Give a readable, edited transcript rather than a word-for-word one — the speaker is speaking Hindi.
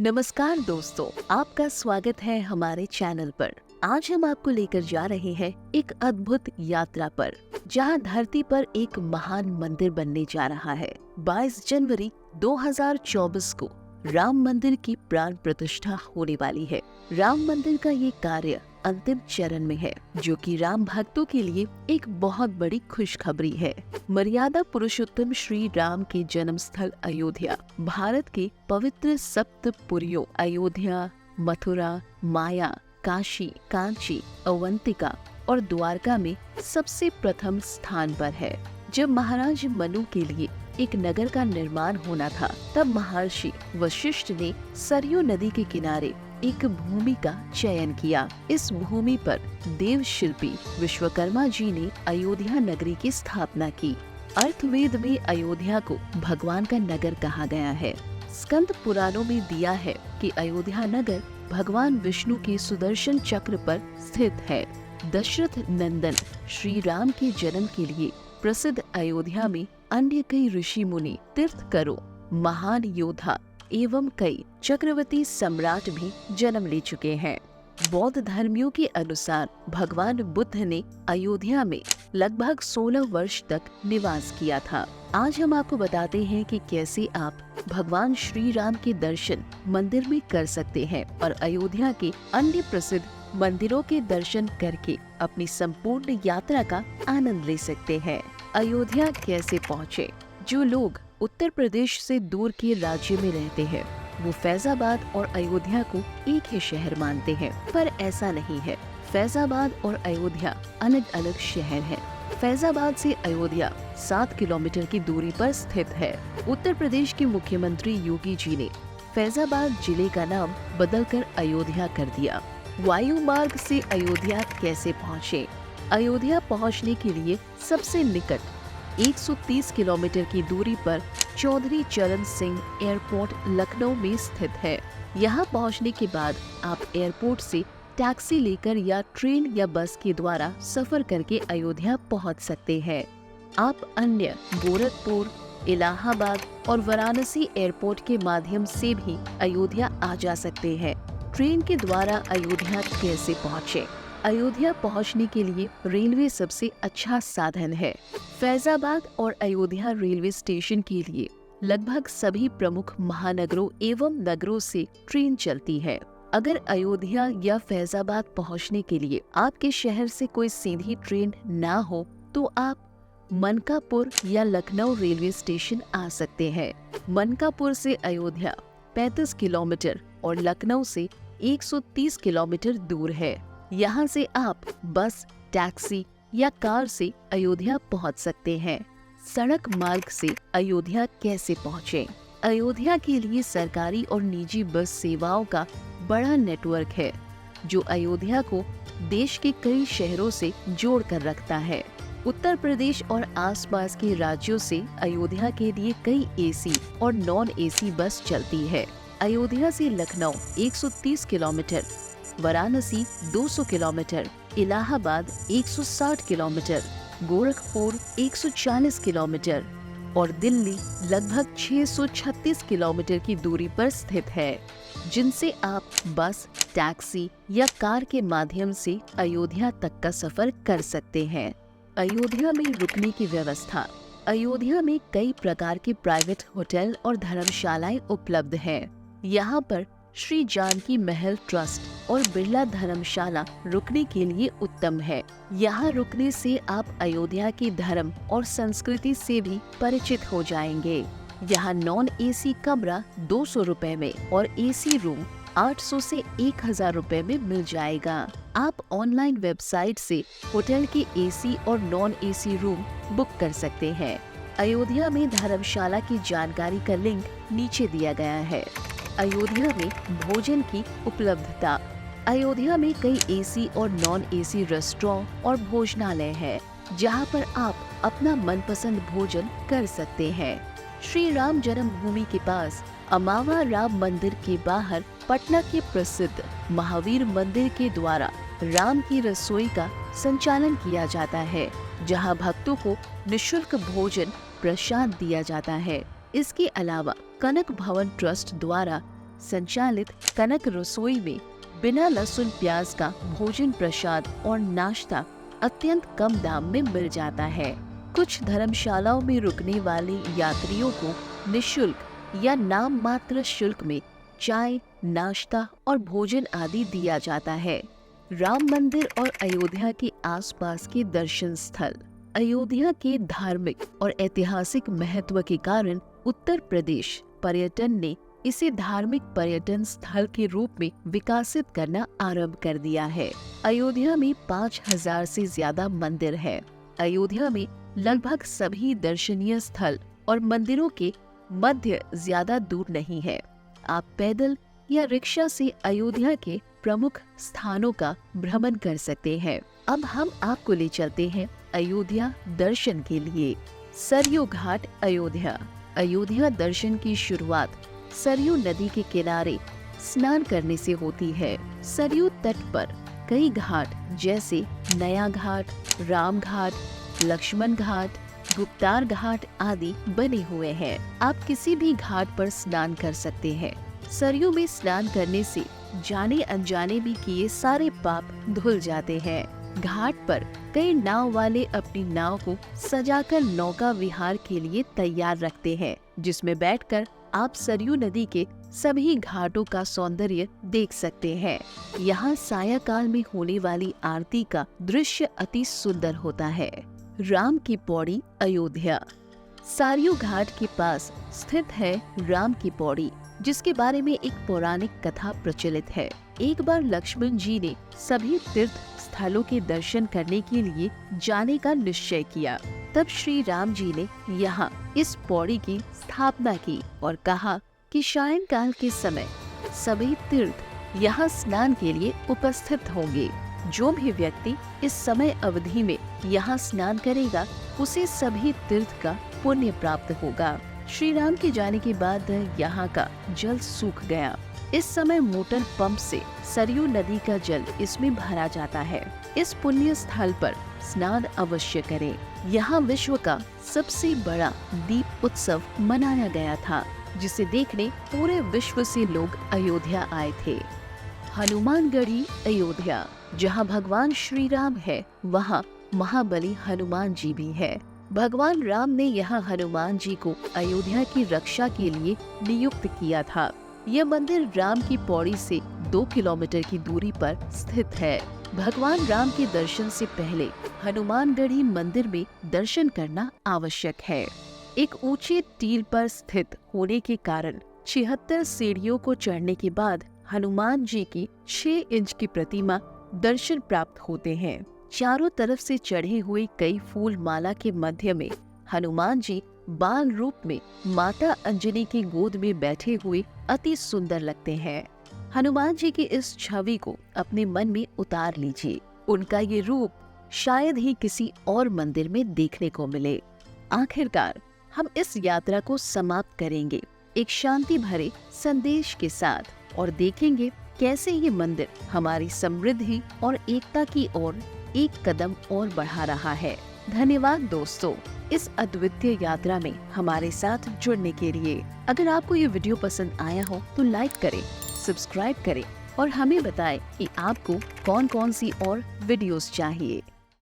नमस्कार दोस्तों, आपका स्वागत है हमारे चैनल पर। आज हम आपको लेकर जा रहे हैं एक अद्भुत यात्रा पर, जहां धरती पर एक महान मंदिर बनने जा रहा है। 22 जनवरी 2024 को राम मंदिर की प्राण प्रतिष्ठा होने वाली है। राम मंदिर का ये कार्य अंतिम चरण में है, जो कि राम भक्तों के लिए एक बहुत बड़ी खुशखबरी है। मर्यादा पुरुषोत्तम श्री राम के जन्म स्थल अयोध्या भारत के पवित्र सप्तपुरियों अयोध्या, मथुरा, माया, काशी, कांची, अवंतिका और द्वारका में सबसे प्रथम स्थान पर है। जब महाराज मनु के लिए एक नगर का निर्माण होना था, तब महर्षि वशिष्ठ ने सरयू नदी के किनारे एक भूमि का चयन किया। इस भूमि पर देव शिल्पी विश्वकर्मा जी ने अयोध्या नगरी की स्थापना की। अर्थवेद में अयोध्या को भगवान का नगर कहा गया है। स्कंद पुराणों में दिया है कि अयोध्या नगर भगवान विष्णु के सुदर्शन चक्र पर स्थित है। दशरथ नंदन श्री राम के जन्म के लिए प्रसिद्ध अयोध्या में अन्य कई ऋषि मुनि, तीर्थकरों, महान योद्धा एवं कई चक्रवर्ती सम्राट भी जन्म ले चुके हैं। बौद्ध धर्मियों के अनुसार भगवान बुद्ध ने अयोध्या में लगभग 16 वर्ष तक निवास किया था। आज हम आपको बताते हैं कि कैसे आप भगवान श्री राम के दर्शन मंदिर में कर सकते हैं और अयोध्या के अन्य प्रसिद्ध मंदिरों के दर्शन करके अपनी संपूर्ण यात्रा का आनंद ले सकते हैं। अयोध्या कैसे पहुँचे? जो लोग उत्तर प्रदेश से दूर के राज्य में रहते हैं, वो फैजाबाद और अयोध्या को एक ही शहर मानते हैं, पर ऐसा नहीं है। फैजाबाद और अयोध्या अलग अलग शहर हैं। फैजाबाद से अयोध्या 7 किलोमीटर की दूरी पर स्थित है। उत्तर प्रदेश के मुख्यमंत्री योगी जी ने फैजाबाद जिले का नाम बदलकर अयोध्या कर दिया। वायु मार्ग से अयोध्या कैसे पहुँचे? अयोध्या पहुँचने के लिए सबसे निकट 130 किलोमीटर की दूरी पर चौधरी चरण सिंह एयरपोर्ट लखनऊ में स्थित है। यहाँ पहुँचने के बाद आप एयरपोर्ट से टैक्सी लेकर या ट्रेन या बस के द्वारा सफर करके अयोध्या पहुँच सकते हैं। आप अन्य गोरखपुर, इलाहाबाद और वाराणसी एयरपोर्ट के माध्यम से भी अयोध्या आ जा सकते हैं। ट्रेन के द्वारा अयोध्या कैसे पहुँचे? अयोध्या पहुंचने के लिए रेलवे सबसे अच्छा साधन है। फैजाबाद और अयोध्या रेलवे स्टेशन के लिए लगभग सभी प्रमुख महानगरों एवं नगरों से ट्रेन चलती है। अगर अयोध्या या फैजाबाद पहुंचने के लिए आपके शहर से कोई सीधी ट्रेन ना हो, तो आप मनकापुर या लखनऊ रेलवे स्टेशन आ सकते हैं। मनकापुर से अयोध्या 35 किलोमीटर और लखनऊ से 130 किलोमीटर दूर है। यहाँ से आप बस, टैक्सी या कार से अयोध्या पहुँच सकते हैं। सड़क मार्ग से अयोध्या कैसे पहुँचे? अयोध्या के लिए सरकारी और निजी बस सेवाओं का बड़ा नेटवर्क है, जो अयोध्या को देश के कई शहरों से जोड़ कर रखता है। उत्तर प्रदेश और आसपास के राज्यों से अयोध्या के लिए कई एसी और नॉन एसी बस चलती है। अयोध्या से Lucknow 130 kilometre, Varanasi 200 kilometre, Allahabad 160 kilometre, Gorakhpur 140 kilometre और दिल्ली लगभग 636 किलोमीटर की दूरी पर स्थित है, जिनसे आप बस, टैक्सी या कार के माध्यम से अयोध्या तक का सफर कर सकते हैं। अयोध्या में रुकने की व्यवस्था। अयोध्या में कई प्रकार के प्राइवेट होटल और धर्मशालाएं उपलब्ध हैं। यहाँ पर श्री जानकी महल ट्रस्ट और बिरला धर्मशाला रुकने के लिए उत्तम है। यहाँ रुकने से आप अयोध्या की धर्म और संस्कृति से भी परिचित हो जाएंगे। यहाँ नॉन एसी कमरा 200 रुपए में और एसी रूम 800 से 1000 रुपए में मिल जाएगा। आप ऑनलाइन वेबसाइट से होटल के एसी और नॉन एसी रूम बुक कर सकते हैं। अयोध्या में धर्मशाला की जानकारी का लिंक नीचे दिया गया है। अयोध्या में भोजन की उपलब्धता। अयोध्या में कई एसी और नॉन एसी रेस्टोरेंट और भोजनालय हैं, जहां पर आप अपना मनपसंद भोजन कर सकते हैं। श्री राम जन्मभूमि के पास अमावा राम मंदिर के बाहर पटना के प्रसिद्ध महावीर मंदिर के द्वारा राम की रसोई का संचालन किया जाता है, जहां भक्तों को निःशुल्क भोजन प्रसाद दिया जाता है। इसके अलावा कनक भवन ट्रस्ट द्वारा संचालित कनक रसोई में बिना लहसुन प्याज का भोजन प्रसाद और नाश्ता अत्यंत कम दाम में मिल जाता है। कुछ धर्मशालाओं में रुकने वाले यात्रियों को निःशुल्क या नाम मात्र शुल्क में चाय, नाश्ता और भोजन आदि दिया जाता है। राम मंदिर और अयोध्या के आसपास के दर्शन स्थल। अयोध्या के धार्मिक और ऐतिहासिक महत्व के कारण उत्तर प्रदेश पर्यटन ने इसे धार्मिक पर्यटन स्थल के रूप में विकसित करना आरंभ कर दिया है। अयोध्या में 5000 से ज्यादा मंदिर है। अयोध्या में लगभग सभी दर्शनीय स्थल और मंदिरों के मध्य ज्यादा दूर नहीं है। आप पैदल या रिक्शा से अयोध्या के प्रमुख स्थानों का भ्रमण कर सकते हैं। अब हम आपको ले चलते हैं अयोध्या दर्शन के लिए। सरयू घाट अयोध्या। अयोध्या दर्शन की शुरुआत सरयू नदी के किनारे स्नान करने से होती है। सरयू तट पर कई घाट जैसे नया घाट, राम घाट, लक्ष्मण घाट, गुप्तार घाट आदि बने हुए हैं। आप किसी भी घाट पर स्नान कर सकते हैं। सरयू में स्नान करने से जाने अनजाने भी किए सारे पाप धुल जाते हैं। घाट पर कई नाव वाले अपनी नाव को सजाकर नौका विहार के लिए तैयार रखते हैं, जिसमें बैठकर आप सरयू नदी के सभी घाटों का सौंदर्य देख सकते हैं। यहाँ सायंकाल में होने वाली आरती का दृश्य अति सुंदर होता है। राम की पौड़ी अयोध्या। सरयू घाट के पास स्थित है राम की पौड़ी, जिसके बारे में एक पौराणिक कथा प्रचलित है। एक बार लक्ष्मण जी ने सभी तीर्थ स्थलों के दर्शन करने के लिए जाने का निश्चय किया। तब श्री राम जी ने यहाँ इस पौड़ी की स्थापना की और कहा कि सायंकाल के समय सभी तीर्थ यहाँ स्नान के लिए उपस्थित होंगे। जो भी व्यक्ति इस समय अवधि में यहाँ स्नान करेगा उसे सभी तीर्थ का पुण्य प्राप्त होगा। श्री राम के जाने के बाद यहाँ का जल सूख गया। इस समय मोटर पंप से सरयू नदी का जल इसमें भरा जाता है। इस पुण्य स्थल पर स्नान अवश्य करें। यहाँ विश्व का सबसे बड़ा दीप उत्सव मनाया गया था, जिसे देखने पूरे विश्व से लोग अयोध्या आए थे। हनुमानगढ़ी अयोध्या। जहाँ भगवान श्री राम है, वहाँ महाबली हनुमान जी भी है। भगवान राम ने यहाँ हनुमान जी को अयोध्या की रक्षा के लिए नियुक्त किया था। यह मंदिर राम की पौड़ी से 2 किलोमीटर की दूरी पर स्थित है। भगवान राम के दर्शन से पहले हनुमानगढ़ी मंदिर में दर्शन करना आवश्यक है। एक ऊंचे टील पर स्थित होने के कारण 76 सीढ़ियों को चढ़ने के बाद हनुमान जी की 6 इंच की प्रतिमा दर्शन प्राप्त होते हैं। चारों तरफ से चढ़े हुए कई फूल माला के मध्य में हनुमान जी बाल रूप में माता अंजनी की गोद में बैठे हुए अति सुंदर लगते हैं। हनुमान जी की इस छवि को अपने मन में उतार लीजिए। उनका ये रूप शायद ही किसी और मंदिर में देखने को मिले। आखिरकार हम इस यात्रा को समाप्त करेंगे एक शांति भरे संदेश के साथ और देखेंगे कैसे ये मंदिर हमारी समृद्धि और एकता की ओर एक कदम और बढ़ा रहा है। धन्यवाद दोस्तों, इस अद्वितीय यात्रा में हमारे साथ जुड़ने के लिए। अगर आपको ये वीडियो पसंद आया हो तो लाइक करें, सब्सक्राइब करें और हमें बताएं कि आपको कौन कौन सी और वीडियोस चाहिए।